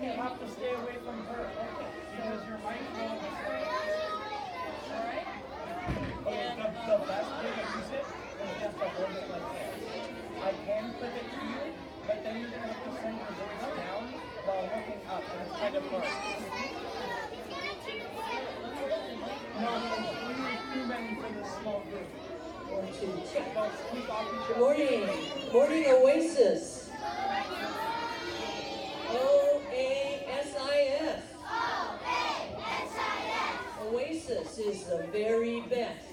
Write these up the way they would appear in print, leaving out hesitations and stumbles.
then you have to stay away from her. Okay. Because your mic will display. All right? And the best way to use it is just to hold it like this. I can put it to you, but then you're going to have to send your voice down while looking up, and it's kind of hard. No, too many for this small group. 1, 2, 3. Don't speak off each other. Morning. Morning Oasis. O-A-S-I-S. O-A-S-I-S. Oasis is the very best.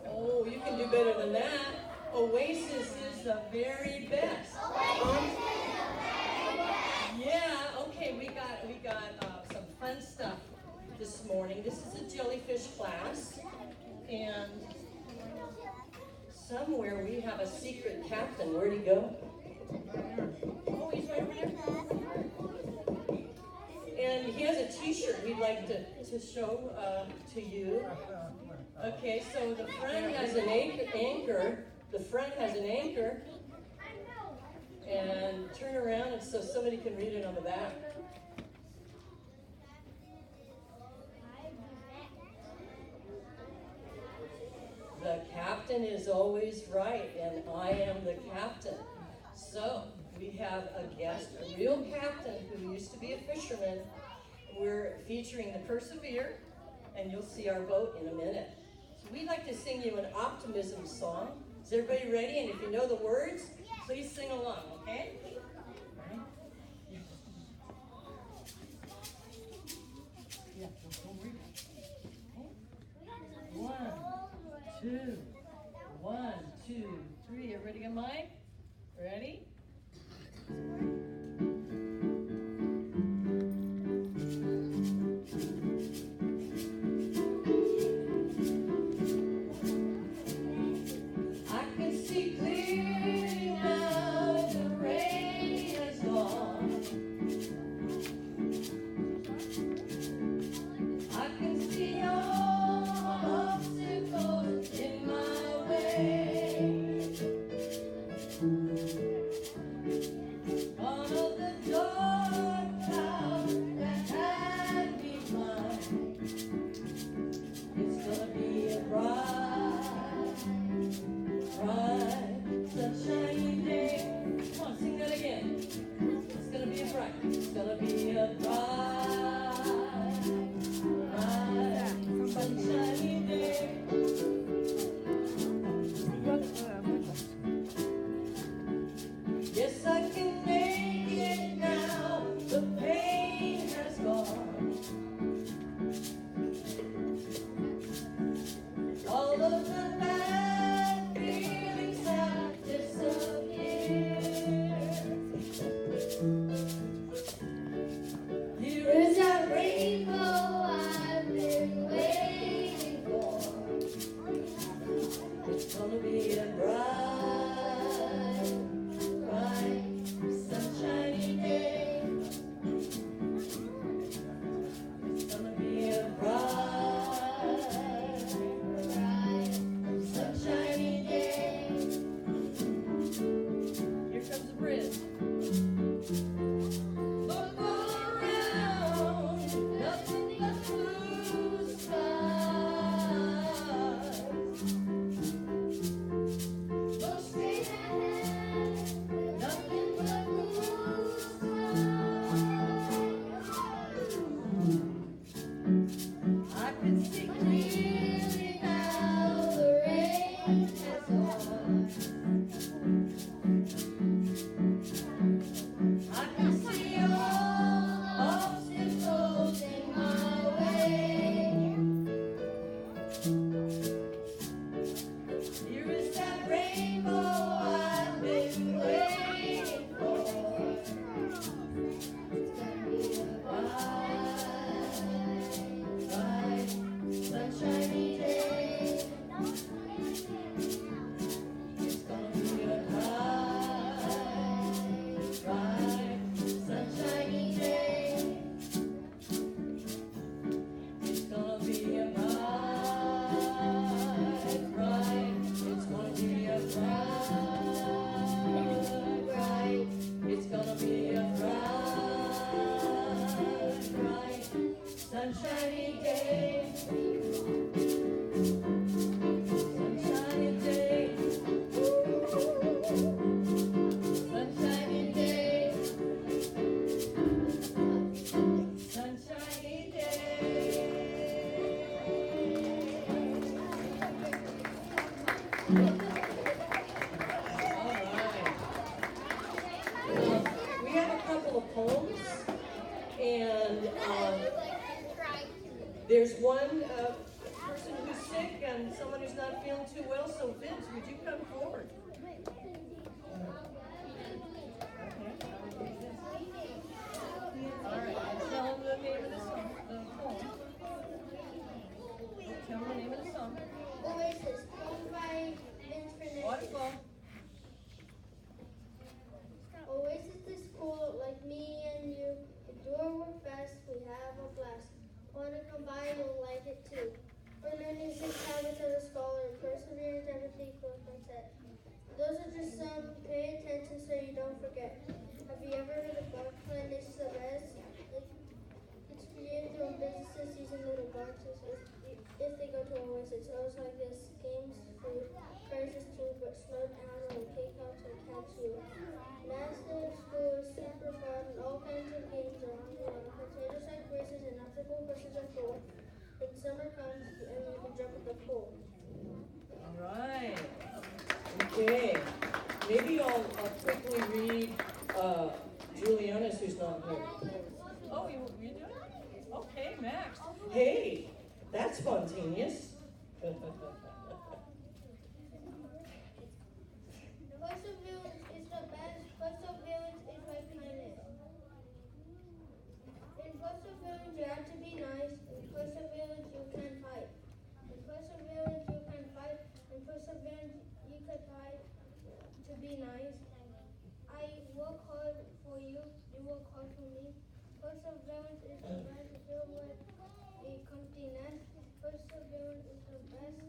Oh, you can do better than that. Oasis is the very best. Yeah, okay, we got some fun stuff this morning. This is a jellyfish class, and somewhere we have a secret captain. Where'd he go? Oh, he's right over there. And he has a t-shirt he'd like to show to you. Okay, so the front has an anchor. The front has an anchor. And turn around and so somebody can read it on the back. The captain is always right, and I am the captain. So we have a guest, a real captain who used to be a fisherman. We're featuring the Persevere, and you'll see our boat in a minute. So we'd like to sing you an optimism song. Is everybody ready? And if you know the words, please sing along, okay? Yeah, we'll read it. Okay. 1, 2, 1, 2, 3. Everybody got mine? Ready? sunshiny day. Sunshiny day. Sunshiny day. Sunshiny day. We have a couple of poems, and there's one person who's sick and someone who's not feeling too well, so Vince, would you come forward? All right, tell them the name of the song, the poem. Tell them the name of the song. Oasis, poem by Vince Fernandez. Wonderful. Oasis is cool, like me and you. If you work fast, we have a blast. Wanna come by, you'll like it too. We're learning 6 habits of a scholar, perseverance, empathy, growth, mindset. Those are just some. Pay attention so you don't forget. Have you ever heard of box plan? It's the best. It's created from businesses using little boxes. If they go to Oasis, it was like this. Games, food, prizes too, but slow down and the cake helps and catch you. Massive school is super fun. All kinds of games are on the line. Potato sack races and obstacle courses are cool. When summer comes and you can jump in the pool. All right. Okay. Maybe I'll quickly read Juliana's, who's not here. Oh, you doing it? Okay, Max. Hey, that's spontaneous. Perseverance is the best. Perseverance is like kindness. In perseverance, you have to be nice. In perseverance, you can fight. In perseverance, you can fight. In perseverance, you can fight to be nice. I work hard for you. You work hard for me. Perseverance is the best. Filled with a comfy nest. Perseverance is the best.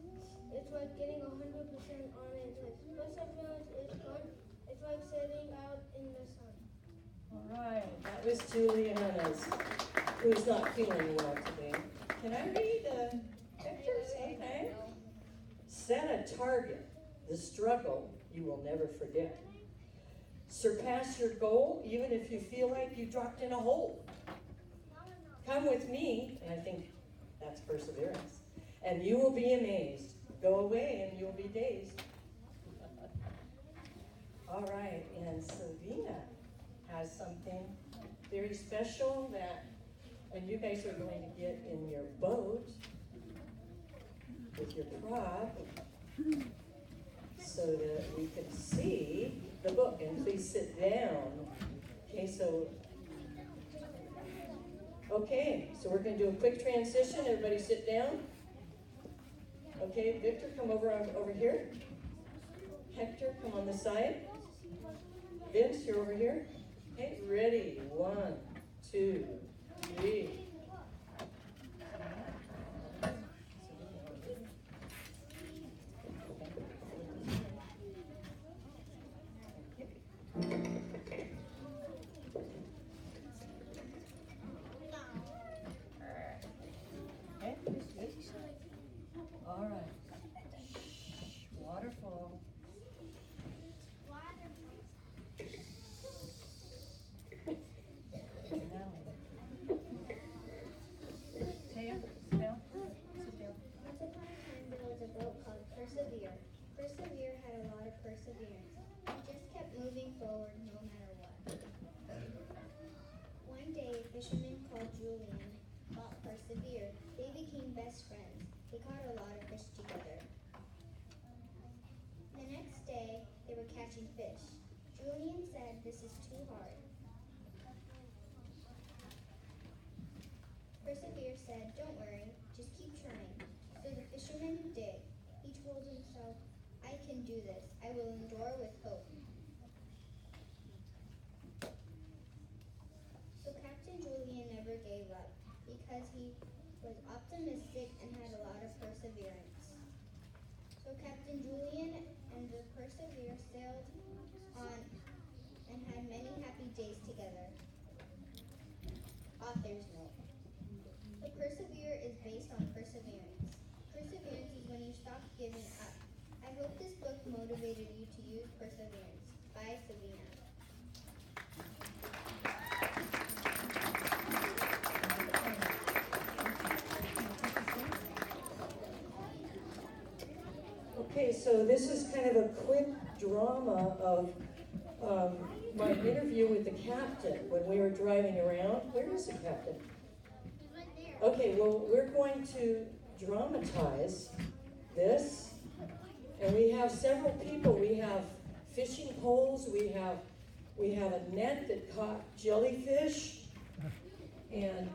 It's like getting 100% on a test. Perseverance is fun. It's like sitting out in the sun. All right, that was Juliana's, who's not feeling well today. Can I read pictures? Okay. Set a target. The struggle you will never forget. Surpass your goal even if you feel like you dropped in a hole. Come with me, and I think that's perseverance, and you will be amazed. Go away and you'll be dazed. All right, and Savina has something very special that, and you guys are going to get in your boat with your prop so that we can see the book. And please sit down. Okay, so we're going to do a quick transition. Everybody sit down. Okay, Victor, come over here. Hector, come on the side. Vince, you're over here. Okay, ready? 1, 2, 3. Okay, good. All right. Waterfall. Persevere had a lot of perseverance. He just kept moving forward no matter what. One day, a fisherman called Jullian bought Persevere. They became best friends. They caught a lot of fish together. The next day, they were catching fish. Jullian said, "This is too hard." Persevere said, "Don't worry, just keep trying." So the fishermen did. He told himself, "I can do this. I will endure with hope." So Captain Jullian never gave up because he was optimistic and had a lot of perseverance. So Captain Jullian and the Persevere sailed on and had many happy days together. Author's note. The Persevere given up. I hope this book motivated you to use perseverance. By Savina. Okay, so this is kind of a quick drama of my interview with the captain when we were driving around. Where is the captain? He's right there. Okay, well, we're going to dramatize this, and we have several people. We have fishing poles. We have a net that caught jellyfish, and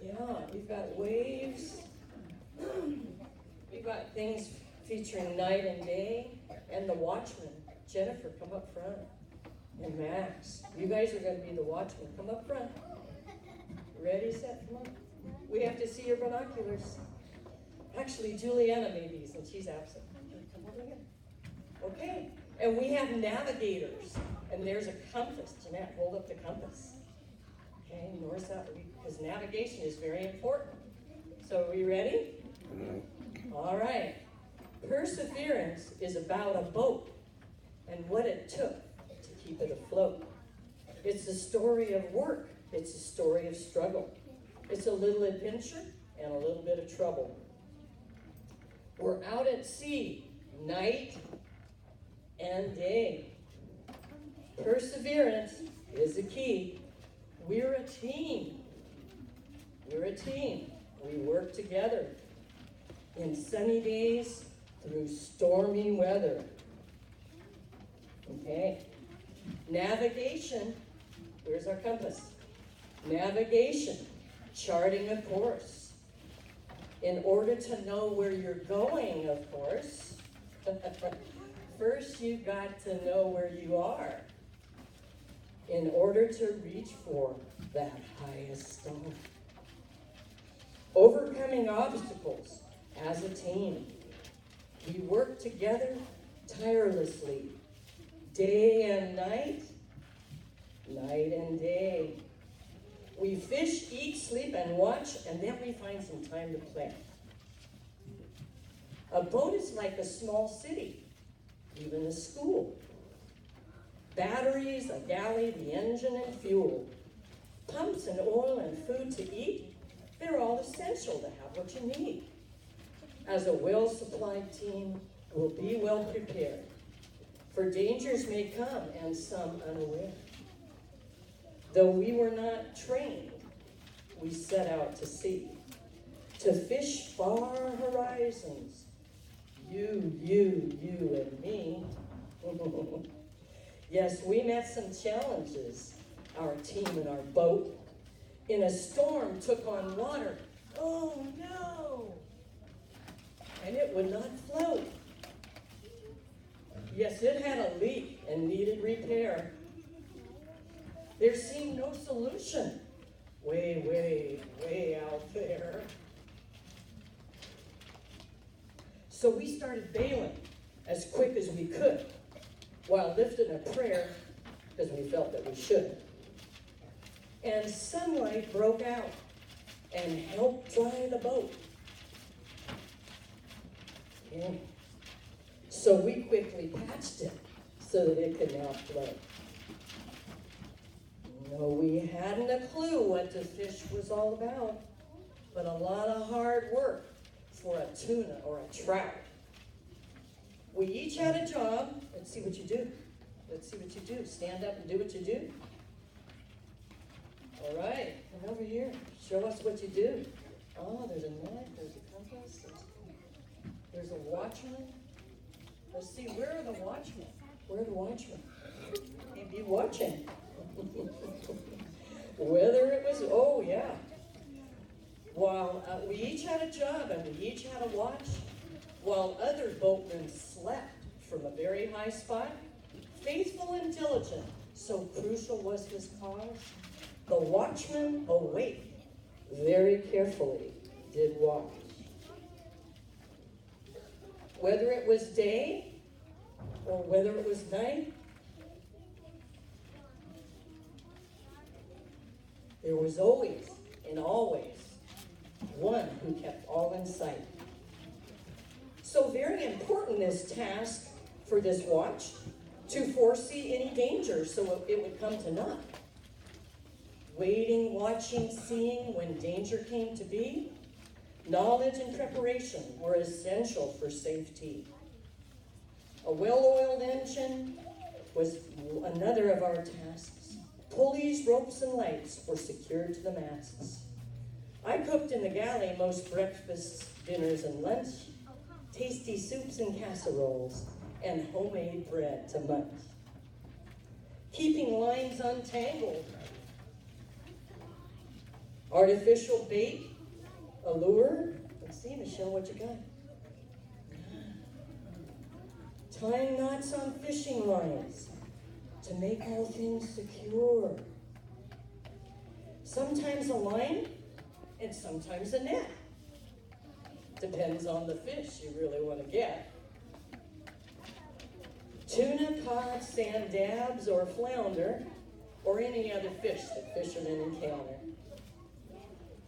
yeah, we've got waves. We've got things featuring night and day, and the watchman. Jennifer, come up front. And Max, you guys are going to be the watchmen. Come up front. Ready, set, come on. We have to see your binoculars. Actually, Juliana maybe, since she's absent. Come over here. Okay, and we have navigators, and there's a compass. Jeanette, hold up the compass. Okay, north, south, because navigation is very important. So are we ready? All right. Perseverance is about a boat and what it took to keep it afloat. It's a story of work. It's a story of struggle. It's a little adventure and a little bit of trouble. We're out at sea, night and day. Perseverance is the key. We're a team. We're a team. We work together in sunny days through stormy weather. Okay. Navigation. Where's our compass? Navigation. Charting a course. In order to know where you're going, of course, first you got to know where you are in order to reach for that highest star. Overcoming obstacles as a team. We work together tirelessly, day and night, night and day. We fish, eat, sleep, and watch, and then we find some time to play. A boat is like a small city, even a school. Batteries, a galley, the engine and fuel. Pumps and oil and food to eat, they're all essential to have what you need. As a well-supplied team, we'll be well prepared. For dangers may come, and some unaware. Though we were not trained, we set out to sea, to fish far horizons. You, and me. Yes, we met some challenges, our team and our boat. In a storm, took on water. Oh no! And it would not float. Yes, it had a leak and needed repair. There seemed no solution. Way out there. So we started bailing as quick as we could, while lifting a prayer, because we felt that we should. And sunlight broke out and helped dry the boat. Yeah. So we quickly patched it so that it could now float. No, we hadn't a clue what the fish was all about, but a lot of hard work for a tuna or a trout. We each had a job. Let's see what you do. Let's see what you do. Stand up and do what you do. All right, come over here. Show us what you do. Oh, there's a net, there's a compass, there's a watchman. Let's see, where are the watchmen? Where are the watchmen? They'd be watching. Whether it was, oh yeah. While we each had a job and we each had a watch, while other boatmen slept from a very high spot, faithful and diligent, so crucial was his cause, the watchman awake, very carefully did watch. Whether it was day or whether it was night, there was always and always one who kept all in sight. So very important this task for this watch, to foresee any danger so it would come to naught. Waiting, watching, seeing when danger came to be, knowledge and preparation were essential for safety. A well-oiled engine was another of our tasks. Pulleys, ropes, and lights were secured to the masts. I cooked in the galley most breakfasts, dinners, and lunch, tasty soups and casseroles, and homemade bread to munch. Keeping lines untangled, artificial bait, a lure. Let's see, Michelle, what you got? Tying knots on fishing lines to make all things secure. Sometimes a line and sometimes a net. Depends on the fish you really want to get. Tuna, cod, sand dabs, or flounder, or any other fish that fishermen encounter.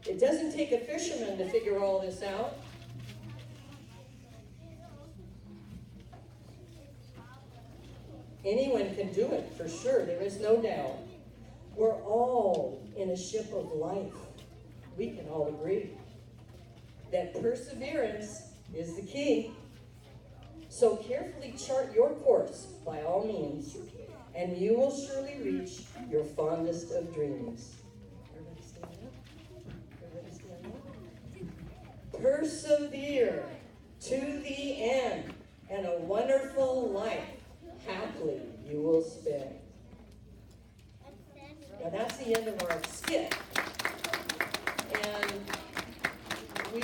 It doesn't take a fisherman to figure all this out. Anyone can do it, for sure, there is no doubt. We're all in a ship of life. We can all agree that perseverance is the key. So carefully chart your course, by all means, and you will surely reach your fondest of dreams. Everybody stand up. Everybody stand up. Persevere to the end, and a wonderful life happily you will spend. Now that's the end of our skit. And we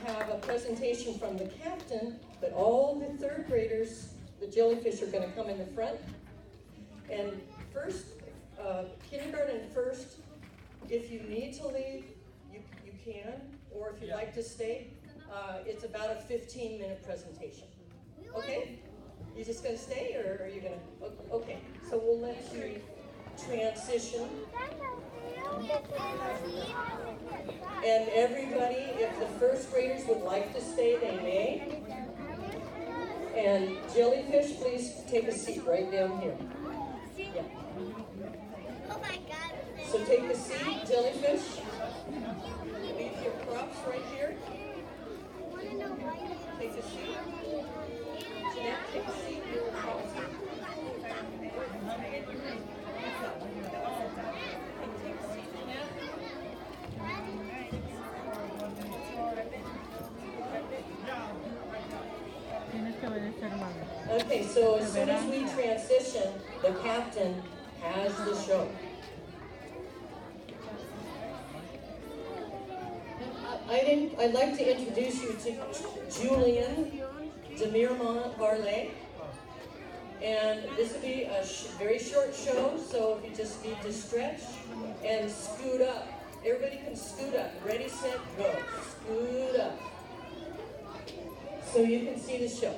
have a presentation from the captain, but all the third graders, the jellyfish, are going to come in the front. And first, kindergarten first, if you need to leave, you can, or if you'd like to stay, it's about a 15-minute presentation. Okay? You just going to stay, or are you going to? Okay, so we'll let you transition. And everybody, if the first graders would like to stay, they may. And jellyfish, please take a seat right down here. Yeah. Oh my God. So take a seat, jellyfish. Leave your props right here. Take a seat. Jeanette, take a seat. Your props. Okay, so as soon as we transition, the captain has the show. I'd like to introduce you to Jullian Varley. And this will be a very short show, so if you just need to stretch and scoot up. Everybody can scoot up. Ready, set, go. Scoot up. So you can see the show.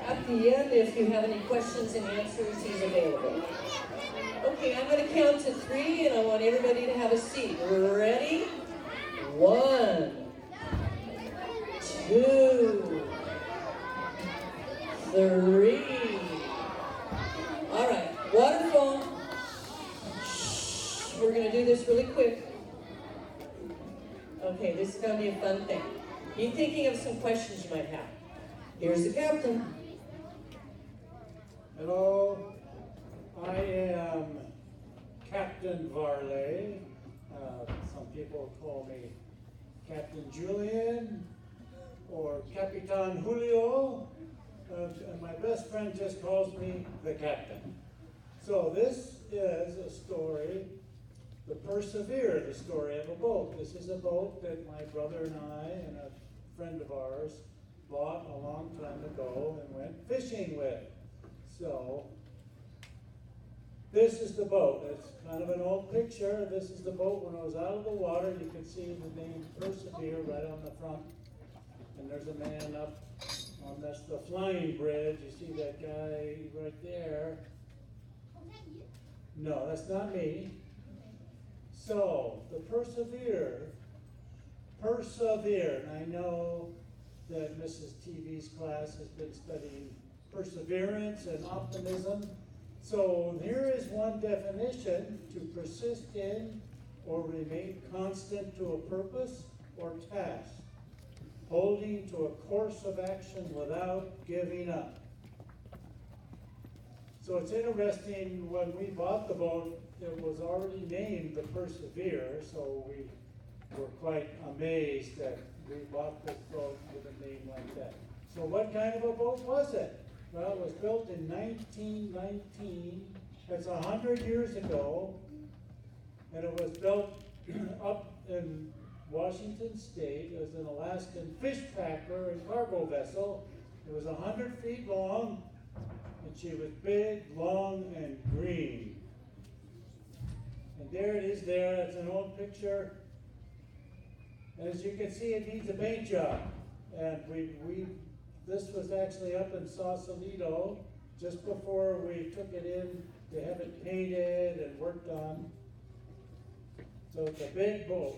At the end, if you have any questions and answers, he's available. Okay, I'm going to count to 3, and I want everybody to have a seat. Ready? 1, 2, 3. All right, waterfall. Shh, we're going to do this really quick. Okay, this is going to be a fun thing. Be thinking of some questions you might have. Here's the captain. Hello, I am Captain Varley. Some people call me Captain Jullian or Capitan Julio, and my best friend just calls me the Captain. So this is a story, the Persevere, the story of a boat. This is a boat that my brother and I and a friend of ours bought a long time ago and went fishing with. So, this is the boat. It's kind of an old picture. This is the boat when it was out of the water. You can see the name Persevere right on the front. And there's a man up That's the flying bridge. You see that guy right there? No, that's not me. So, the persevere. And I know that Mrs. TV's class has been studying perseverance and optimism. So here is one definition: to persist in or remain constant to a purpose or task, holding to a course of action without giving up. So it's interesting, when we bought the boat, it was already named the Persevere, so we were quite amazed that we bought this boat with a name like that. So what kind of a boat was it? Well, it was built in 1919. That's 100 years ago, and it was built up in Washington State. It was an Alaskan fish packer and cargo vessel. It was 100 feet long, and she was big, long, and green. And there it is there. It's an old picture. And as you can see, it needs a paint job. And this was actually up in Sausalito just before we took it in to have it painted and worked on. So it's a big boat.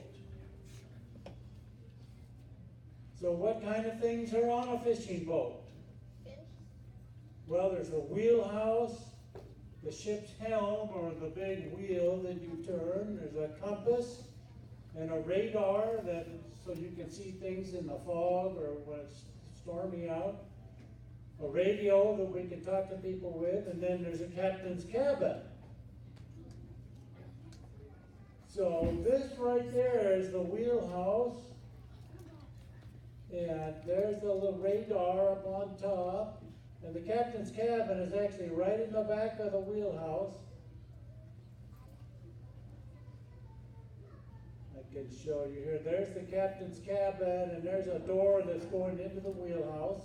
So what kind of things are on a fishing boat? Well, there's a wheelhouse, the ship's helm, or the big wheel that you turn. There's a compass and a radar, so you can see things in the fog or when it's stormy out. A radio that we can talk to people with, and then there's a captain's cabin. So this right there is the wheelhouse, and there's the little radar up on top, and the captain's cabin is actually right in the back of the wheelhouse. I can show you here. There's the captain's cabin, and there's a door that's going into the wheelhouse.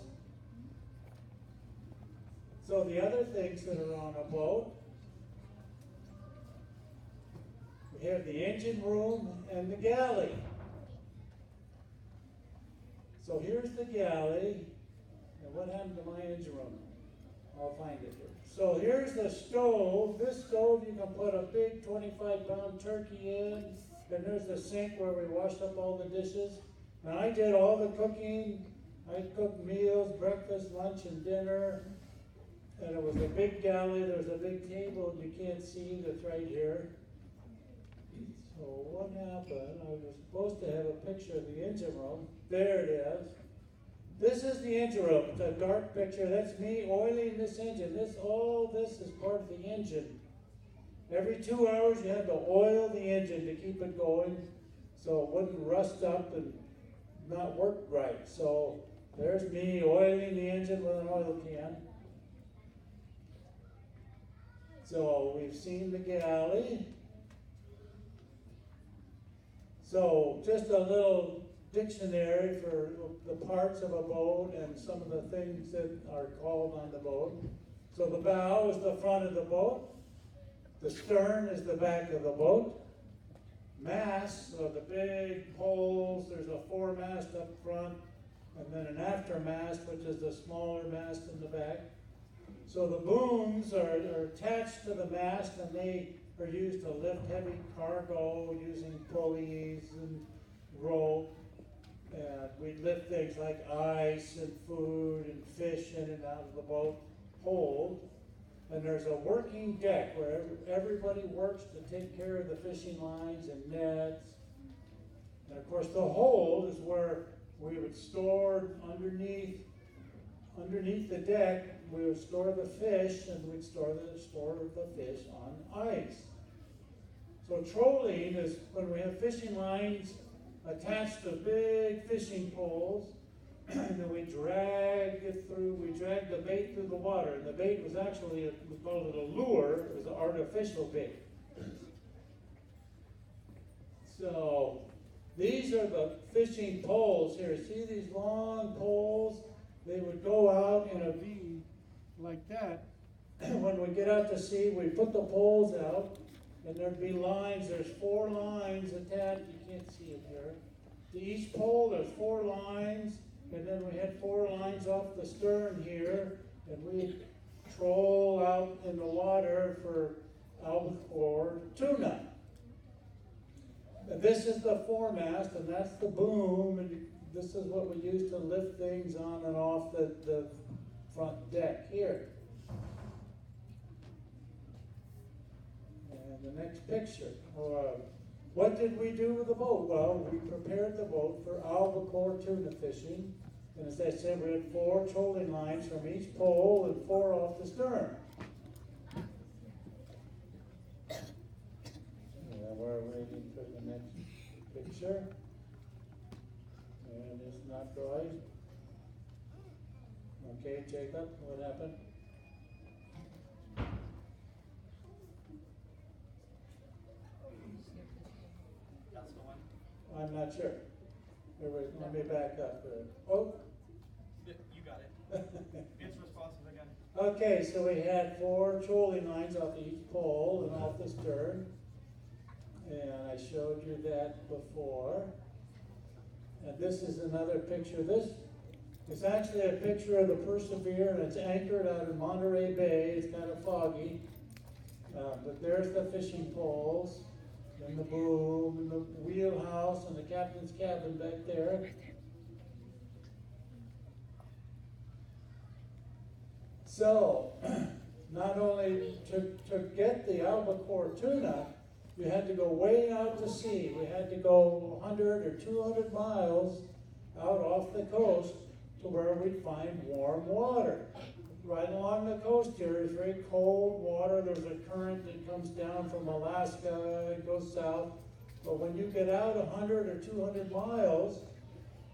So the other things that are on a boat, we have the engine room and the galley. So here's the galley, and what happened to my engine room? I'll find it here. So here's the stove. This stove, you can put a big 25-pound turkey in, and there's the sink where we washed up all the dishes. And I did all the cooking. I cooked meals, breakfast, lunch, and dinner. And it was a big galley. There's a big table you can't see that's right here. So what happened? I was supposed to have a picture of the engine room. There it is. This is the engine room. It's a dark picture. That's me oiling this engine. All this is part of the engine. Every 2 hours you had to oil the engine to keep it going so it wouldn't rust up and not work right. So there's me oiling the engine with an oil can. So we've seen the galley. So just a little dictionary for the parts of a boat and some of the things that are called on the boat. So the bow is the front of the boat. The stern is the back of the boat. Masts are the big poles. There's a foremast up front, and then an aftermast, which is the smaller mast in the back. So the booms are attached to the mast, and they are used to lift heavy cargo using pulleys and rope. And we lift things like ice and food and fish in and out of the boat hold. And there's a working deck where everybody works to take care of the fishing lines and nets. And of course the hold is where we would store underneath the deck, we would store the fish, and we'd store the fish on ice. So trolling is when we have fishing lines attached to big fishing poles, and then we drag the bait through the water. And the bait was actually, we called it a lure. It was an artificial bait. So these are the fishing poles here. See these long poles? They would go out in a V like that. When we get out to sea, we put the poles out, and there'd be lines. There's 4 lines attached. You can't see it here. To each pole, there's 4 lines. And then we had 4 lines off the stern here, and we troll out in the water for albacore tuna. And this is the foremast, and that's the boom, and this is what we use to lift things on and off the front deck here. And the next picture. What did we do with the boat? Well, we prepared the boat for albacore tuna fishing. And as I said, we had 4 trolling lines from each pole and 4 off the stern. And we're waiting for the next picture. And it's not right. Okay, Jacob, what happened? That's the one. I'm not sure. Wait, let me back up. Oh. You got it. It's responsive again. Okay, so we had 4 trolling lines off each pole and off the stern. And I showed you that before. And this is another picture. This is actually a picture of the Persevere, and it's anchored out in Monterey Bay. It's kind of foggy. But there's the fishing poles, and the boom, and the wheelhouse, and the captain's cabin back there. So, not only to get the albacore tuna, you had to go way out to sea. We had to go 100 or 200 miles out off the coast to where we'd find warm water. Right along the coast here is very cold water. There's a current that comes down from Alaska and goes south. But when you get out 100 or 200 miles,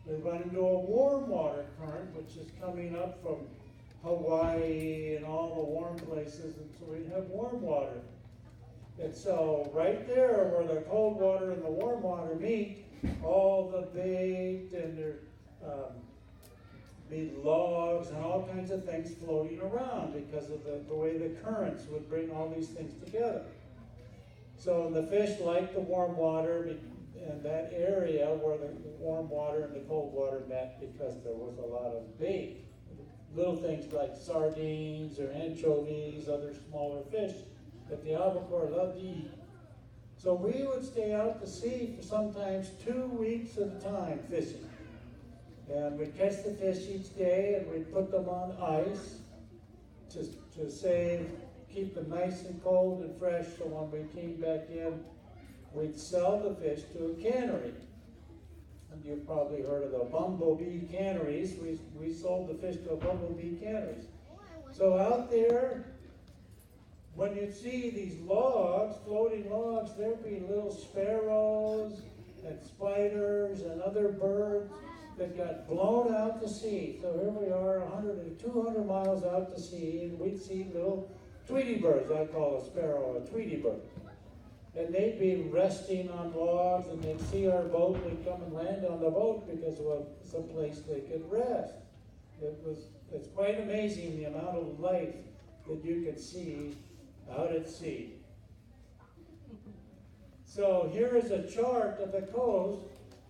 we run into a warm water current, which is coming up from Hawaii and all the warm places, and so we have warm water. And so right there where the cold water and the warm water meet, all the bait and there be logs and all kinds of things floating around because of the way the currents would bring all these things together. So the fish like the warm water and that area where the warm water and the cold water met because there was a lot of bait. Little things like sardines or anchovies, other smaller fish that the albacore loved to eat. So we would stay out to sea for sometimes 2 weeks at a time fishing. And we'd catch the fish each day and we'd put them on ice to save, keep them nice and cold and fresh, so when we came back in, we'd sell the fish to a cannery. And you've probably heard of the bumblebee canneries. We sold the fish to a bumblebee canneries. So out there, when you'd see these logs, floating logs, there'd be little sparrows and spiders and other birds that got blown out to sea. So here we are 100 or 200 miles out to sea, and we'd see little Tweety birds. I call a sparrow a Tweety bird. And they'd be resting on logs, and they'd see our boat, and they'd come and land on the boat because it was some place they could rest. It's quite amazing the amount of life that you can see out at sea. So here is a chart of the coast.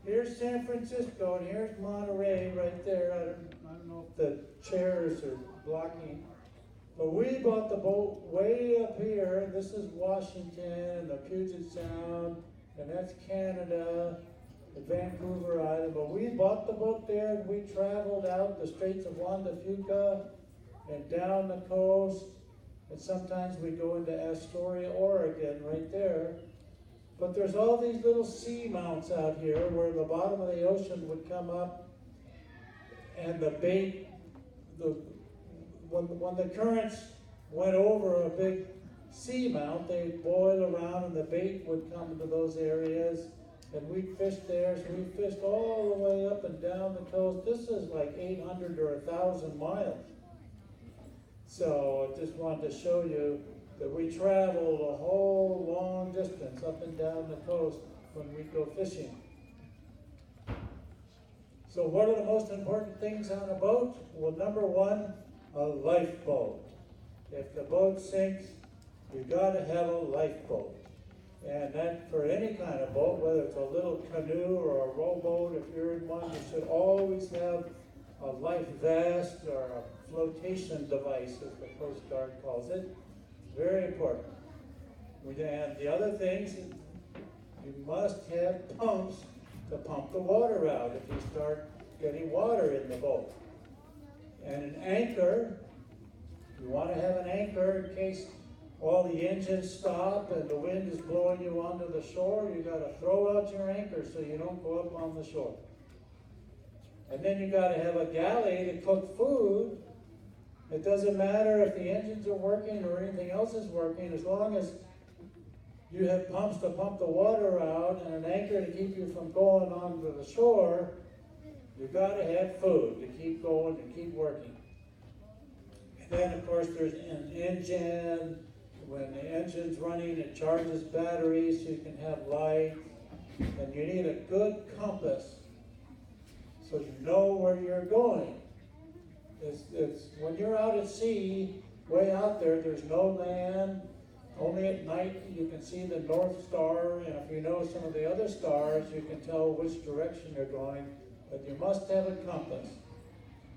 Here's San Francisco, and here's Monterey right there. I don't know if the chairs are blocking. But we bought the boat way up here. This is Washington and the Puget Sound, and that's Canada, and Vancouver Island. But we bought the boat there, and we traveled out the Straits of Juan de Fuca and down the coast. And sometimes we go into Astoria, Oregon, right there. But there's all these little sea mounts out here where the bottom of the ocean would come up, and the bait, when the currents went over a big sea mount, they'd boil around and the bait would come into those areas, and we'd fish there. So we fished all the way up and down the coast. This is like 800 or 1,000 miles. So I just wanted to show you that we traveled a whole long distance up and down the coast when we go fishing. So what are the most important things on a boat? Well, number one, a lifeboat. If the boat sinks, you gotta have a lifeboat. And that for any kind of boat, whether it's a little canoe or a rowboat, if you're in one, you should always have a life vest or a flotation device, as the Coast Guard calls it. Very important. And the other things, you must have pumps to pump the water out if you start getting water in the boat. And an anchor, you want to have an anchor in case all the engines stop and the wind is blowing you onto the shore. You got to throw out your anchor so you don't go up on the shore. And then you got to have a galley to cook food. It doesn't matter if the engines are working or anything else is working, as long as you have pumps to pump the water out and an anchor to keep you from going onto the shore. You've got to have food to keep going and keep working. And then, of course, there's an engine. When the engine's running, it charges batteries so you can have light. And you need a good compass so you know where you're going. It's when you're out at sea, way out there, there's no land. Only at night you can see the North Star, and if you know some of the other stars, you can tell which direction you're going. But you must have a compass.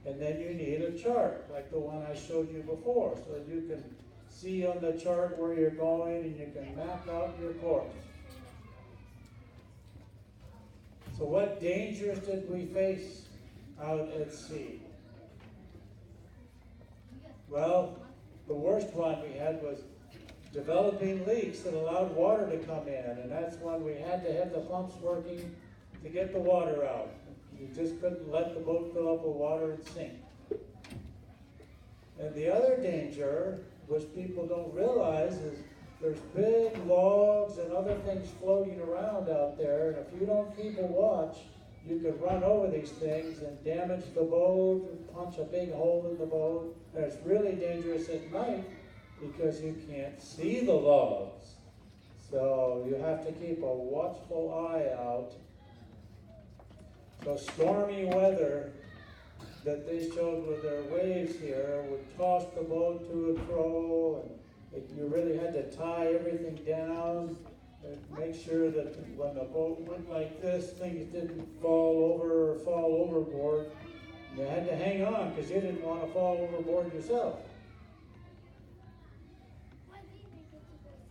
And then you need a chart, like the one I showed you before, so that you can see on the chart where you're going and you can map out your course. So what dangers did we face out at sea? Well, the worst one we had was developing leaks that allowed water to come in, and that's when we had to have the pumps working to get the water out. You just couldn't let the boat fill up with water and sink. And the other danger, which people don't realize, is there's big logs and other things floating around out there, and if you don't keep a watch, you could run over these things and damage the boat, punch a big hole in the boat. And it's really dangerous at night because you can't see the logs. So you have to keep a watchful eye out. So stormy weather that they showed with their waves here would toss the boat to and fro, and you really had to tie everything down and make sure that when the boat went like this, things didn't fall over or fall overboard. You had to hang on because you didn't want to fall overboard yourself.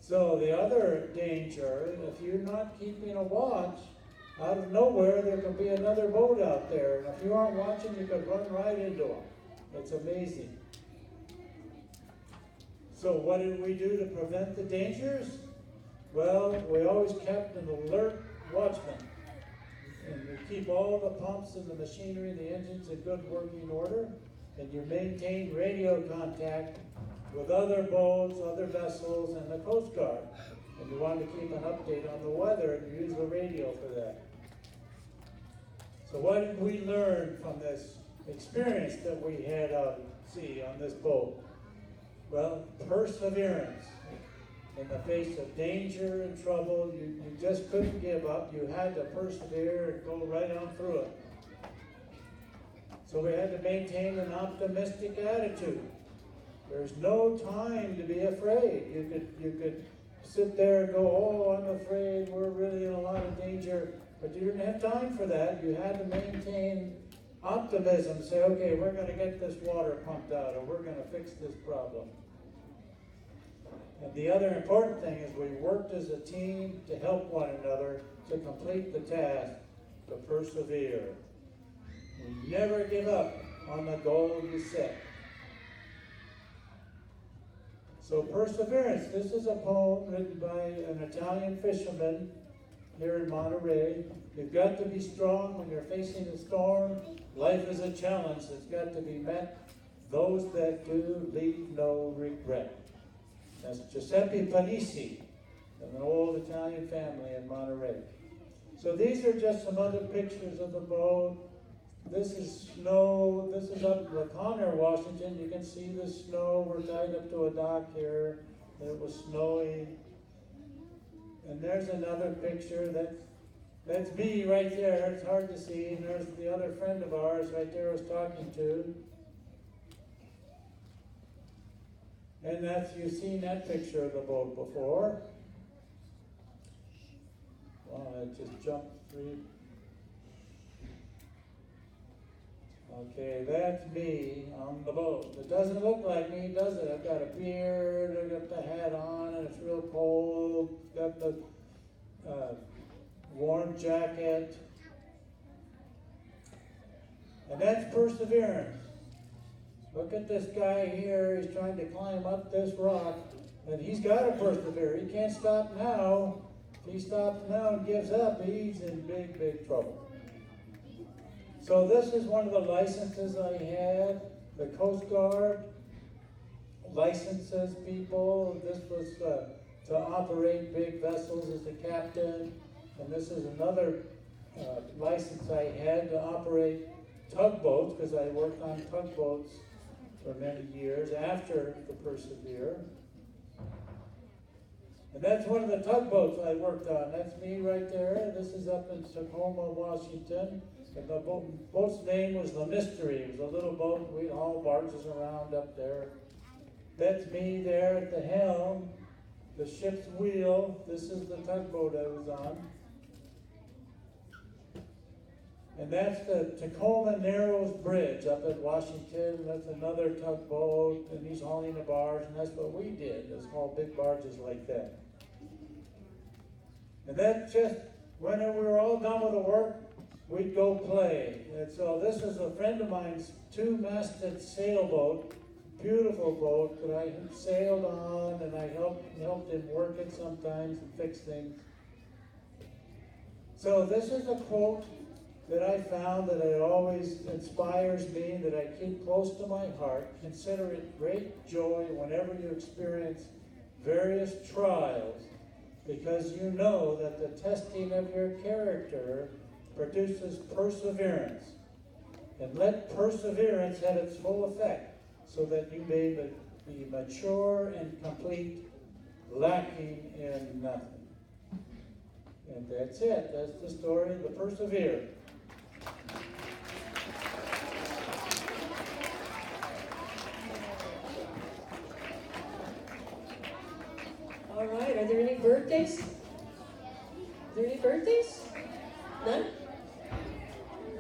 So the other danger, if you're not keeping a watch, out of nowhere there could be another boat out there, and if you aren't watching, you could run right into them. It's amazing. So what did we do to prevent the dangers? Well, we always kept an alert watchman, and you keep all the pumps and the machinery and the engines in good working order, and you maintain radio contact with other boats, other vessels, and the Coast Guard. And you want to keep an update on the weather and use the radio for that. So what did we learn from this experience that we had out at sea on this boat? Well, perseverance. In the face of danger and trouble, you just couldn't give up. You had to persevere and go right on through it. So we had to maintain an optimistic attitude. There's no time to be afraid. You could sit there and go, oh, I'm afraid, we're really in a lot of danger. But you didn't have time for that. You had to maintain optimism. Say, okay, we're going to get this water pumped out, or we're going to fix this problem. And the other important thing is we worked as a team to help one another to complete the task, to persevere. We never give up on the goal you set. So perseverance, this is a poem written by an Italian fisherman here in Monterey. You've got to be strong when you're facing a storm. Life is a challenge that's got to be met. Those that do leave no regret. That's Giuseppe Panisi, of an old Italian family in Monterey. So these are just some other pictures of the boat. This is snow. This is up in La Conner, Washington. You can see the snow. We're tied up to a dock here. It was snowing. And there's another picture. That's me right there. It's hard to see. And there's the other friend of ours right there I was talking to. And you've seen that picture of the boat before. Well, I just jumped through. Okay, that's me on the boat. It doesn't look like me, does it? I've got a beard, I've got the hat on, and it's real cold. Got the warm jacket. And that's perseverance. Look at this guy here. He's trying to climb up this rock, and he's got to persevere. He can't stop now. If he stops now and gives up, he's in big, big trouble. So this is one of the licenses I had. The Coast Guard licenses people. This was to operate big vessels as a captain. And this is another license I had to operate tugboats, because I worked on tugboats for many years after the Persevere. And that's one of the tugboats I worked on. That's me right there. This is up in Tacoma, Washington. And the boat's name was the Mystery. It was a little boat. We'd haul barges around up there. That's me there at the helm, the ship's wheel. This is the tugboat I was on. And that's the Tacoma Narrows Bridge up at Washington. That's another tugboat, and he's hauling a barge, and that's what we did, is haul big barges like that. And that's just, when we were all done with the work, we'd go play. And so this is a friend of mine's two-masted sailboat, beautiful boat that I sailed on, and I helped him work it sometimes and fix things. So this is a quote that I found that it always inspires me, that I keep close to my heart. Consider it great joy whenever you experience various trials, because you know that the testing of your character produces perseverance. And let perseverance have its full effect, so that you may be mature and complete, lacking in nothing. And that's it. That's the story of the Persevere. All right, are there any birthdays? Are there any birthdays? None?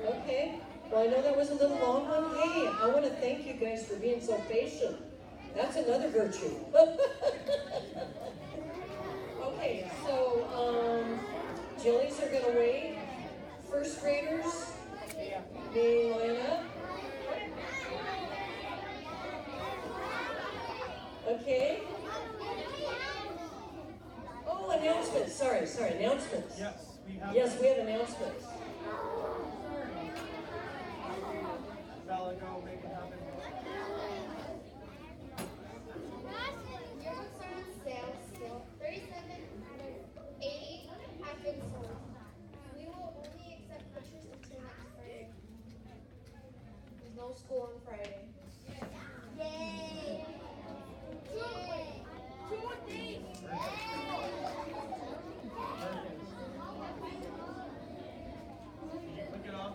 Okay. Well, I know that was a little long one. Hey, I want to thank you guys for being so patient. That's another virtue. Okay, so Jillies are going to wait. First graders, may line up. Okay. Oh, announcements. Sorry, announcements. Yes, we have announcements. Go make it happen. Yearbooks are on sale still. 37 out of 80 have been sold. We will only accept purchases until next Friday. There's no school on Friday. Yay! Yay! 2 more days! Look it off.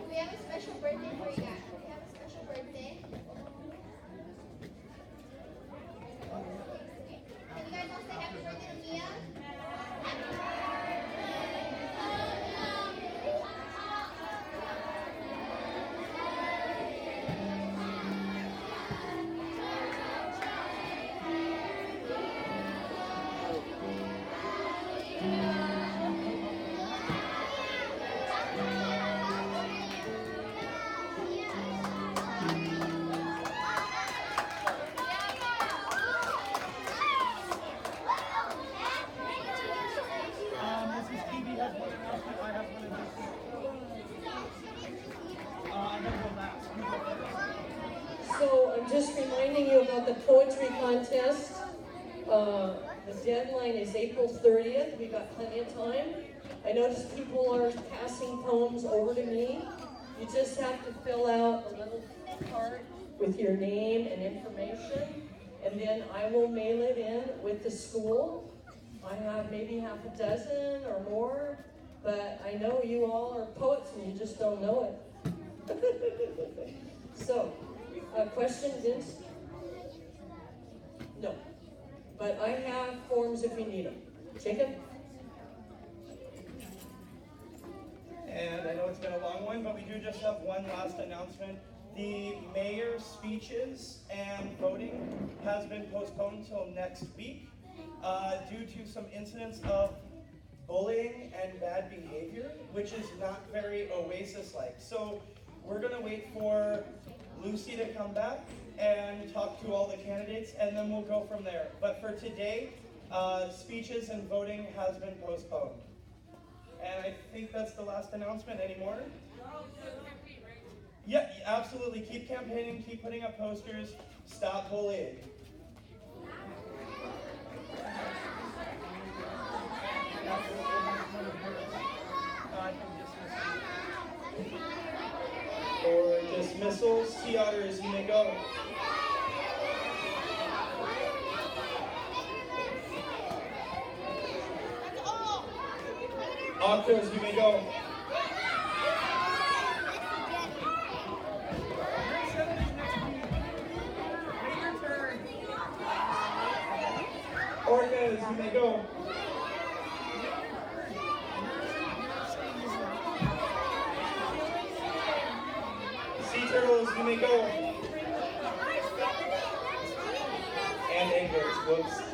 We have a special birthday for you guys. We have a special birthday. Can you guys all say happy birthday to Mia? Mrs. TV has one announcement. I have one announcement. I'm gonna go last. So I'm just reminding you about the poetry contest. The deadline is April 30th. We got plenty of time. I noticed people are passing poems over to me. You just have to fill out a little card with your name and information, and then I will mail it in with the school. I have maybe half a dozen or more, but I know you all are poets and you just don't know it. So, question, Vince? No. But I have forms if you need them. Jacob? And I know it's been a long one, but we do just have one last announcement. The mayor's speeches and voting has been postponed till next week due to some incidents of bullying and bad behavior, which is not very Oasis-like. So we're gonna wait for Lucy to come back and talk to all the candidates, and then we'll go from there. But for today, speeches and voting has been postponed. And I think that's the last announcement. Any more? Yeah, absolutely. Keep campaigning, keep putting up posters, stop bullying. For dismissals, sea otters, you may go. Octos, you may go. Orcas, you may go. Sea turtles, you may go. And anglers, whoops.